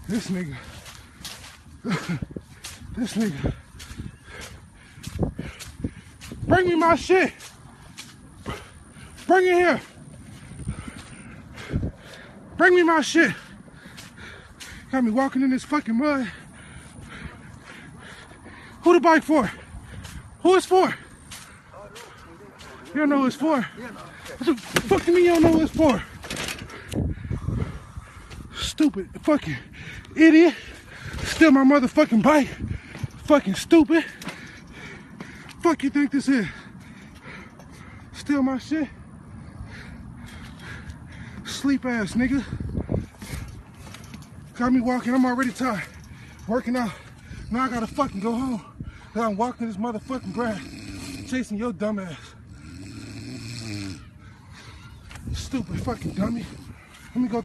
This nigga. This nigga. Bring me my shit. Bring it here. Bring me my shit. Got me walking in this fucking mud. Who the bike for? Who it's for? You don't know who it's for? What the fuck do you mean you don't know who it's for? Stupid fucking idiot. Steal my motherfucking bike. Fucking stupid. Fuck you think this is? Steal my shit? Sleep ass nigga. Got me walking, I'm already tired. Working out. Now I gotta fucking go home. Now I'm walking this motherfucking grass. Chasing your dumb ass. Stupid fucking dummy. Let me go.